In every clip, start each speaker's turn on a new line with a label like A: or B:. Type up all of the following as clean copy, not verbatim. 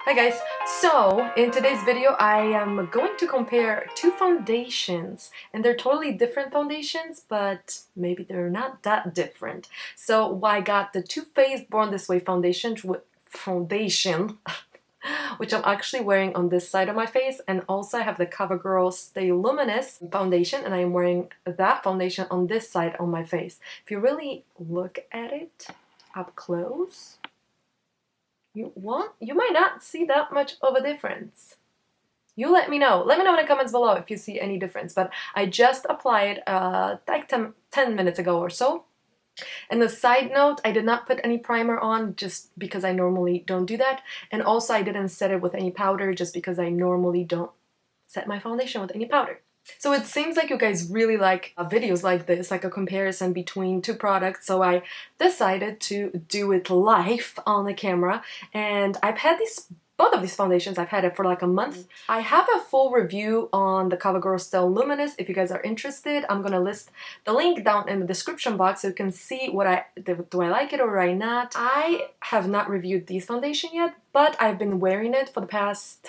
A: Hi guys, so in today's video I am going to compare two foundations, and they're totally different foundations, but maybe they're not that different. So I got the Too Faced Born This Way foundation, which I'm actually wearing on this side of my face, and also I have the Covergirl Stay Luminous foundation, and I'm wearing that foundation on this side on my face. If you really look at it up close, you might not see that much of a difference. You let me know. Let me know in the comments below if you see any difference. But I just applied like 10 minutes ago or so. And the side note, I did not put any primer on just because I normally don't do that. And also I didn't set it with any powder just because I normally don't set my foundation with any powder. So it seems like you guys really like videos like this, like a comparison between two products, so I decided to do it live on the camera. And I've had both of these foundations, I've had it for like a month. I have a full review on the Covergirl Still Luminous. If you guys are interested, I'm gonna list the link down in the description box so you can see do I like it or do I not. I have not reviewed these foundation yet, but I've been wearing it for the past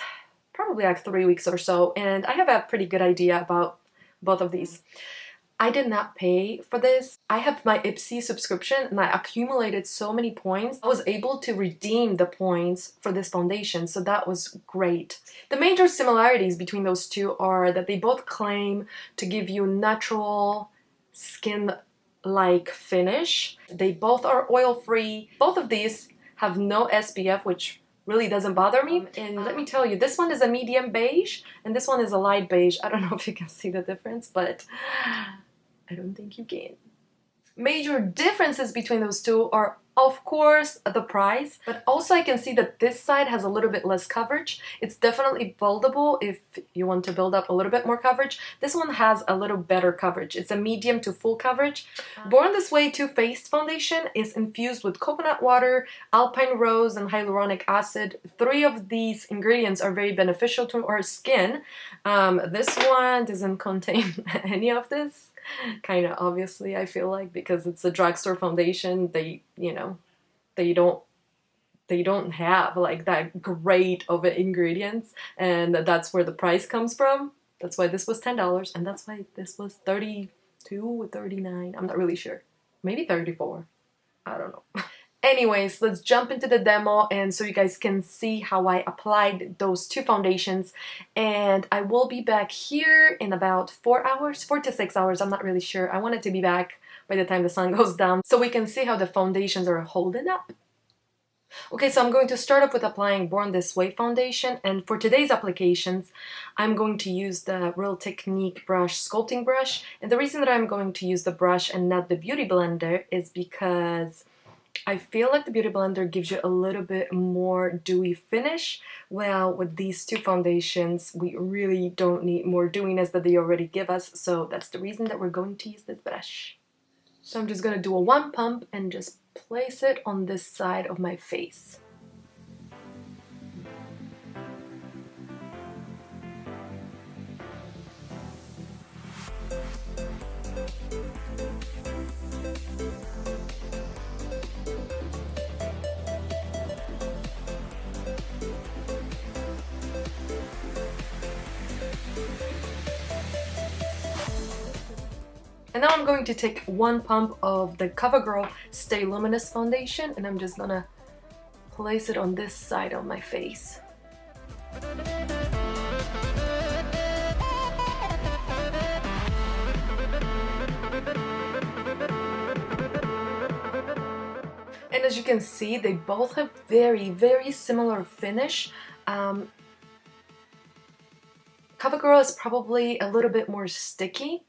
A: probably like 3 weeks or so, and I have a pretty good idea about both of these. I did not pay for this. I have my Ipsy subscription and I accumulated so many points. I was able to redeem the points for this foundation, so that was great. The major similarities between those two are that they both claim to give you natural skin-like finish. They both are oil-free. Both of these have no SPF, which really doesn't bother me. And let me tell you, this one is a medium beige and this one is a light beige. I don't know if you can see the difference, but I don't think you can. Major differences between those two are, of course, the price, but also I can see that this side has a little bit less coverage. It's definitely buildable if you want to build up a little bit more coverage. This one has a little better coverage. It's a medium to full coverage. Born This Way Too Faced foundation is infused with coconut water, alpine rose, and hyaluronic acid. 3 of these ingredients are very beneficial to our skin. This one doesn't contain any of this. Kind of obviously, I feel like, because it's a drugstore foundation, they don't have like that great of ingredients, and that's where the price comes from. That's why this was $10 and that's why this was 32 or 39. I'm not really sure. Maybe 34. I don't know. Anyways, let's jump into the demo, and so you guys can see how I applied those two foundations. And I will be back here in about 4 hours, 4 to 6 hours, I'm not really sure. I wanted to be back by the time the sun goes down so we can see how the foundations are holding up. Okay, so I'm going to start off with applying Born This Way foundation, and for today's applications, I'm going to use the Real Technique brush, sculpting brush. And the reason that I'm going to use the brush and not the Beauty Blender is because I feel like the Beauty Blender gives you a little bit more dewy finish. Well, with these two foundations, we really don't need more dewiness that they already give us, so that's the reason that we're going to use this brush. So I'm just going to do a 1 pump and just place it on this side of my face. And now I'm going to take 1 pump of the Covergirl Stay Luminous foundation, and I'm just gonna place it on this side of my face. And as you can see, they both have very, very similar finish. Covergirl is probably a little bit more sticky,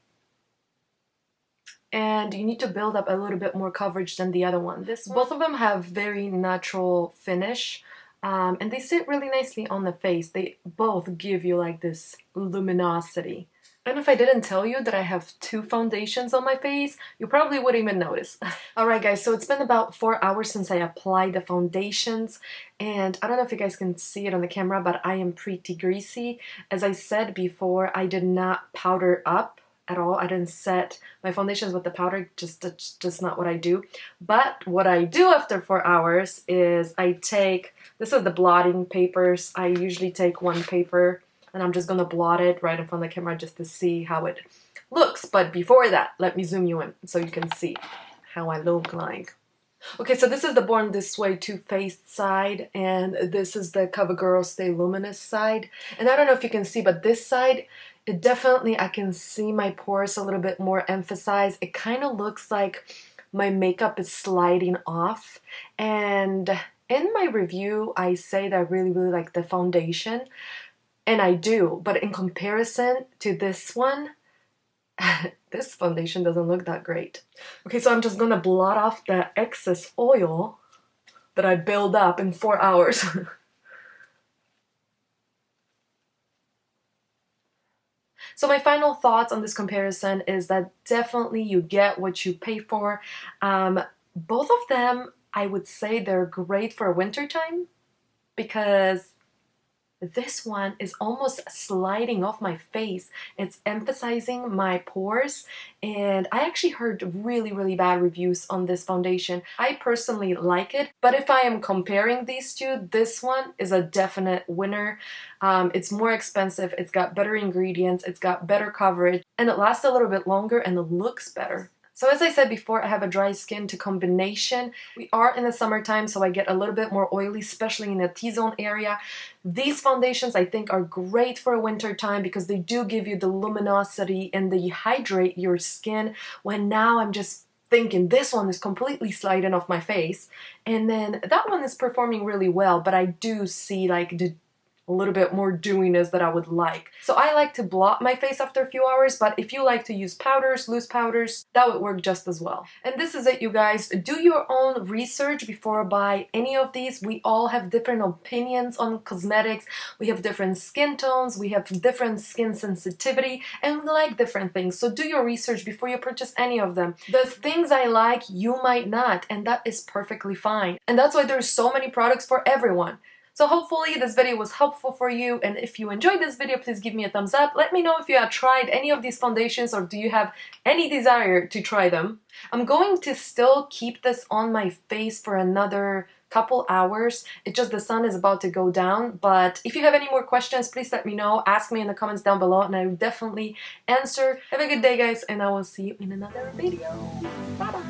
A: and you need to build up a little bit more coverage than the other one. Both of them have very natural finish, and they sit really nicely on the face. They both give you like this luminosity. And if I didn't tell you that I have 2 foundations on my face, you probably wouldn't even notice. Alright guys, so it's been about 4 hours since I applied the foundations, and I don't know if you guys can see it on the camera, but I am pretty greasy. As I said before, I did not powder up at all. I didn't set my foundations with the powder, just not what I do. But what I do after 4 hours is I take, this is the blotting papers. I usually take one paper and I'm just gonna blot it right in front of the camera just to see how it looks. But before that, let me zoom you in so you can see how I look like. Okay, so this is the Born This Way Too Faced side, and this is the Covergirl Stay Luminous side. And I don't know if you can see, but this side, it definitely, I can see my pores a little bit more emphasized. It kind of looks like my makeup is sliding off. And in my review, I say that I really, really like the foundation. And I do, but in comparison to this one, this foundation doesn't look that great. Okay, so I'm just gonna blot off the excess oil that I build up in 4 hours. So my final thoughts on this comparison is that definitely you get what you pay for. Both of them, I would say they're great for wintertime because this one is almost sliding off my face. It's emphasizing my pores, and I actually heard really, really bad reviews on this foundation. I personally like it, but if I am comparing these two, this one is a definite winner. It's more expensive, it's got better ingredients, it's got better coverage, and it lasts a little bit longer and it looks better. So as I said before, I have a dry skin to combination. We are in the summertime, so I get a little bit more oily, especially in the T-zone area. These foundations I think are great for winter time because they do give you the luminosity and they hydrate your skin, when now I'm just thinking this one is completely sliding off my face. And then that one is performing really well, but I do see like a little bit more dewiness that I would like. So I like to blot my face after a few hours, but if you like to use powders, loose powders, that would work just as well. And this is it, you guys. Do your own research before buy any of these. We all have different opinions on cosmetics. We have different skin tones, we have different skin sensitivity, and we like different things. So do your research before you purchase any of them. The things I like, you might not, and that is perfectly fine. And that's why there's so many products for everyone. So hopefully this video was helpful for you, and if you enjoyed this video, please give me a thumbs up. Let me know if you have tried any of these foundations or do you have any desire to try them. I'm going to still keep this on my face for another couple hours. It's just the sun is about to go down, but if you have any more questions, please let me know. Ask me in the comments down below and I will definitely answer. Have a good day, guys, and I will see you in another video. Bye-bye!